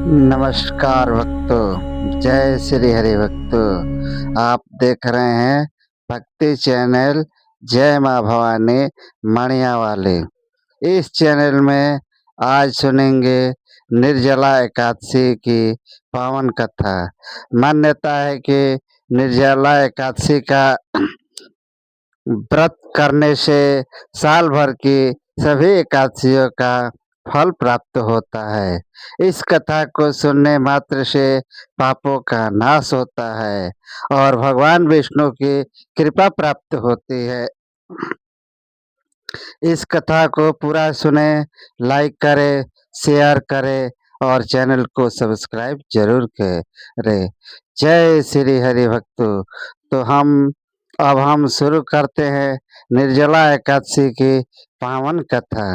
नमस्कार भक्तों, जय श्री हरि भक्तों। आप देख रहे हैं भक्ति चैनल जय माँ भवानी मणिया वाले। इस चैनल में आज सुनेंगे निर्जला एकादशी की पावन कथा। मान्यता है कि निर्जला एकादशी का व्रत करने से साल भर की सभी एकादशियों का फल प्राप्त होता है। इस कथा को सुनने मात्र से पापों का नाश होता है और भगवान विष्णु की कृपा प्राप्त होती है। इस कथा को पूरा सुने, लाइक करें, शेयर करें और चैनल को सब्सक्राइब जरूर करें। जय श्री हरि भक्तों। तो अब हम शुरू करते हैं निर्जला एकादशी की पावन कथा।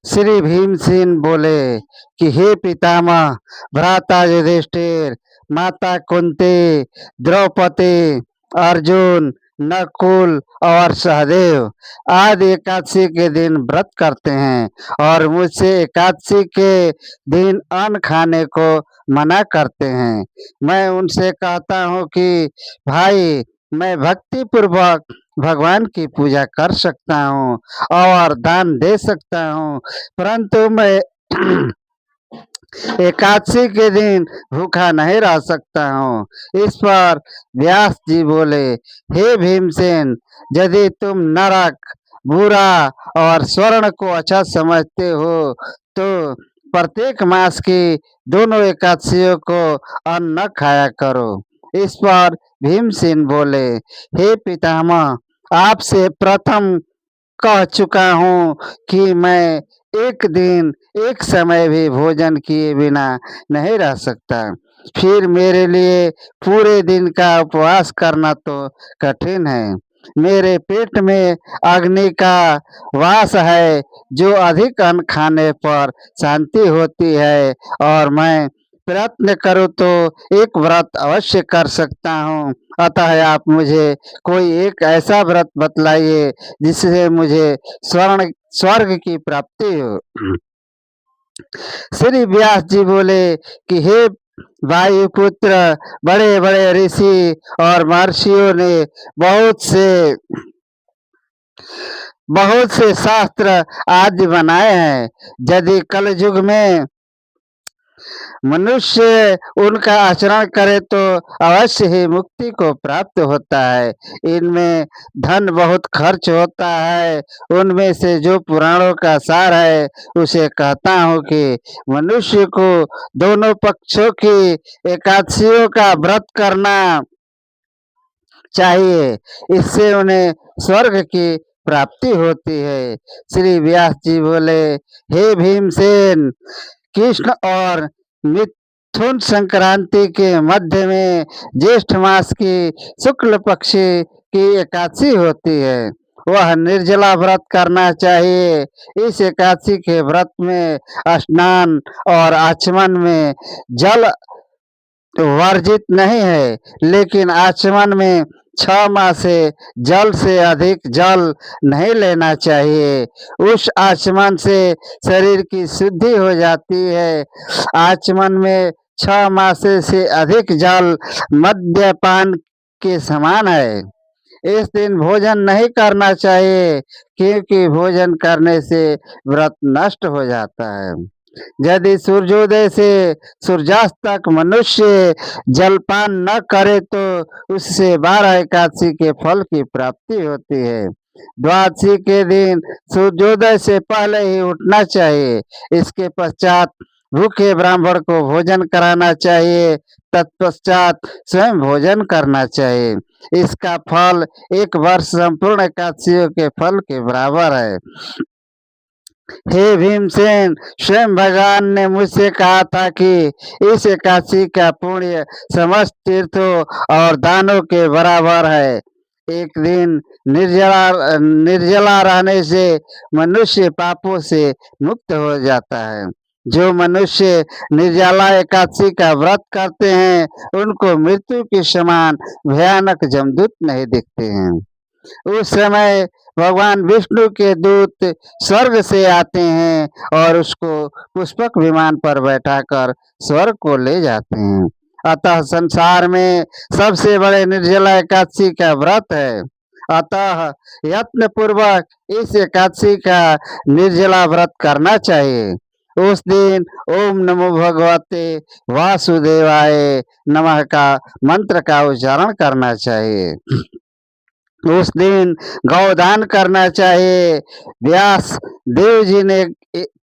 श्री भीमसेन बोले कि हे पितामह, भ्राता युधिष्ठिर, माता कुंती, द्रौपदी, अर्जुन, नकुल और सहदेव आज एकादशी के दिन व्रत करते हैं और मुझसे एकादशी के दिन अन्न खाने को मना करते हैं। मैं उनसे कहता हूँ कि भाई, मैं भक्ति पूर्वक भगवान की पूजा कर सकता हूँ और दान दे सकता हूँ, परंतु मैं एकादशी के दिन भूखा नहीं रह सकता हूँ। इस पर व्यास जी बोले, हे भीमसेन, यदि तुम नरक, बुरा और स्वर्ण को अच्छा समझते हो तो प्रत्येक मास की दोनों एकादशियों को अन्न न खाया करो। इस पर भीमसेन बोले, हे पितामह, आपसे प्रथम कह चुका हूँ कि मैं एक दिन एक समय भी भोजन किए बिना नहीं रह सकता, फिर मेरे लिए पूरे दिन का उपवास करना तो कठिन है। मेरे पेट में अग्नि का वास है, जो अधिक अन्न खाने पर शांति होती है, और मैं प्रयत्न करूँ तो एक व्रत अवश्य कर सकता हूँ। अतः आप मुझे कोई एक ऐसा व्रत बतलाइए जिससे मुझे स्वर्ग की प्राप्ति हो। श्री व्यास जी बोले कि हे वायुपुत्र, बड़े बड़े ऋषि और महर्षियों ने बहुत से शास्त्र आदि बनाए हैं। यदि कलयुग में मनुष्य उनका आचरण करे तो अवश्य ही मुक्ति को प्राप्त होता है। इनमें धन बहुत खर्च होता है। उनमें से जो पुराणों का सार है उसे कहता हूँ कि मनुष्य को दोनों पक्षों की एकादशियों का व्रत करना चाहिए, इससे उन्हें स्वर्ग की प्राप्ति होती है। श्री व्यास जी बोले, हे भीमसेन, कृष्ण और मिथुन संक्रांति के मध्य में ज्येष्ठ मास की शुक्ल पक्ष की एकादशी होती है, वह निर्जला व्रत करना चाहिए। इस एकादशी के व्रत में स्नान और आचमन में जल वर्जित नहीं है, लेकिन आचमन में 6 माह से जल से अधिक जल नहीं लेना चाहिए। उस आचमन से शरीर की शुद्धि हो जाती है। आचमन में 6 माह से अधिक जल मद्यपान के समान है। इस दिन भोजन नहीं करना चाहिए, क्योंकि भोजन करने से व्रत नष्ट हो जाता है। यदि सूर्योदय से सूर्यास्त तक मनुष्य जलपान न करे तो उससे 12 एकादशी के फल की प्राप्ति होती है। द्वादशी के दिन सूर्योदय से पहले ही उठना चाहिए। इसके पश्चात भूखे ब्राह्मण को भोजन कराना चाहिए, तत्पश्चात स्वयं भोजन करना चाहिए। इसका फल 1 वर्ष संपूर्ण एकादशियों के फल के बराबर है। हे भीमसेन, स्वयं भगवान ने मुझसे कहा था कि इस एकादशी का पुण्य समस्त तीर्थों और दानों के बराबर है। एक दिन निर्जला रहने से मनुष्य पापों से मुक्त हो जाता है। जो मनुष्य निर्जला एकादशी का व्रत करते हैं उनको मृत्यु के समान भयानक जमदूत नहीं दिखते हैं। उस समय भगवान विष्णु के दूत स्वर्ग से आते हैं और उसको पुष्पक विमान पर बैठाकर स्वर्ग को ले जाते हैं। अतः संसार में सबसे बड़े निर्जला एकादशी का व्रत है। अतः यत्न पूर्वक इस एकादशी का निर्जला व्रत करना चाहिए। उस दिन ओम नमो भगवते वासुदेवाय नमः का मंत्र का उच्चारण करना चाहिए। उस दिन गौदान करना चाहिए। व्यास देव जी ने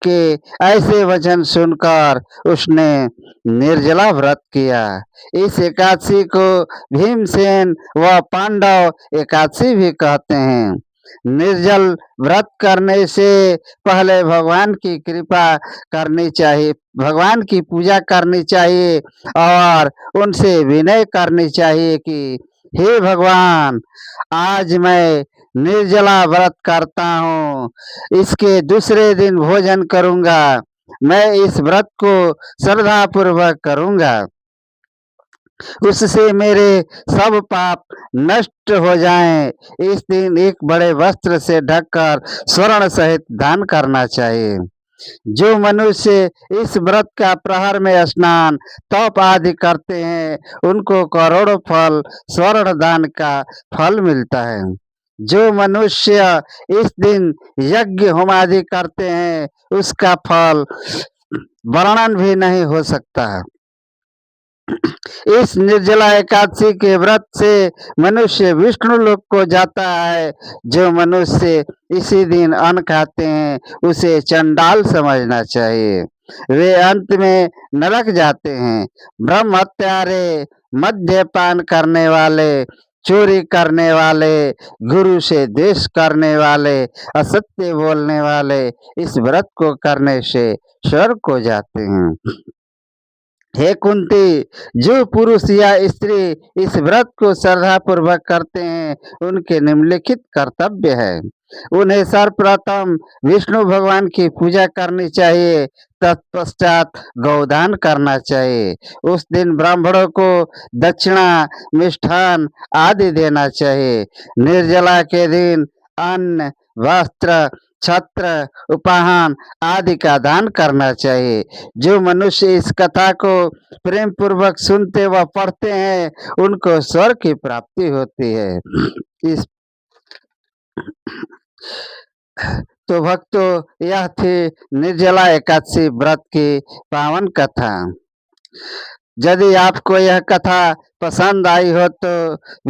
के ऐसे वचन सुनकर उसने निर्जला व्रत किया। इस एकादशी को भीमसेन व पांडव एकादशी भी कहते हैं। निर्जल व्रत करने से पहले भगवान की कृपा करनी चाहिए, भगवान की पूजा करनी चाहिए और उनसे विनय करनी चाहिए कि हे भगवान, आज मैं निर्जला व्रत करता हूँ, इसके दूसरे दिन भोजन करूँगा, मैं इस व्रत को श्रद्धापूर्वक करूँगा, उससे मेरे सब पाप नष्ट हो जाएं। इस दिन एक बड़े वस्त्र से ढककर स्वर्ण सहित दान करना चाहिए। जो मनुष्य इस व्रत का प्रहर में स्नान तप आदि करते हैं, उनको करोड़ों फल स्वर्ण दान का फल मिलता है। जो मनुष्य इस दिन यज्ञ होम आदि करते हैं, उसका फल वर्णन भी नहीं हो सकता। इस निर्जला एकादशी के व्रत से मनुष्य विष्णु लोक को जाता है। जो मनुष्य इसी दिन अन्न खाते हैं, उसे चंडाल समझना चाहिए, वे अंत में नरक जाते हैं। ब्रह्म हत्यारे, मद्यपान करने वाले, चोरी करने वाले, गुरु से द्वेष करने वाले, असत्य बोलने वाले इस व्रत को करने से स्वर्ग को जाते हैं। हे कुंती, जो पुरुष या स्त्री इस व्रत को श्रद्धापूर्वक करते हैं, उनके निम्नलिखित कर्तव्य है। उन्हें सर्वप्रथम विष्णु भगवान की पूजा करनी चाहिए, तत्पश्चात गौदान करना चाहिए। उस दिन ब्राह्मणों को दक्षिणा, मिष्ठान आदि देना चाहिए। निर्जला के दिन अन्न, वस्त्र, छत्र, उपहान आदि का दान करना चाहिए। जो मनुष्य इस कथा को प्रेम पूर्वक सुनते व पढ़ते हैं, उनको स्वर्ग की प्राप्ति होती है। इस तो भक्तों, यह थी निर्जला एकादशी व्रत की पावन कथा। यदि आपको यह कथा पसंद आई हो तो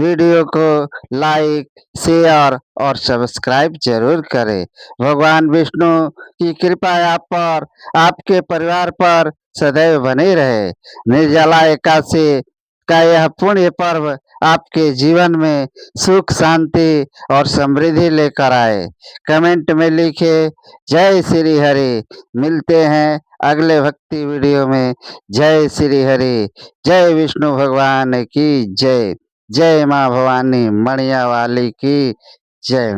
वीडियो को लाइक, शेयर और सब्सक्राइब जरूर करें। भगवान विष्णु की कृपा आप पर, आपके परिवार पर सदैव बनी रहे। निर्जला एकादशी का यह पुण्य पर्व आपके जीवन में सुख, शांति और समृद्धि लेकर आए। कमेंट में लिखे जय श्री हरि। मिलते हैं अगले भक्ति वीडियो में। जय श्री हरि। जय विष्णु भगवान की जय। जय माँ भवानी मणिया वाली की जय।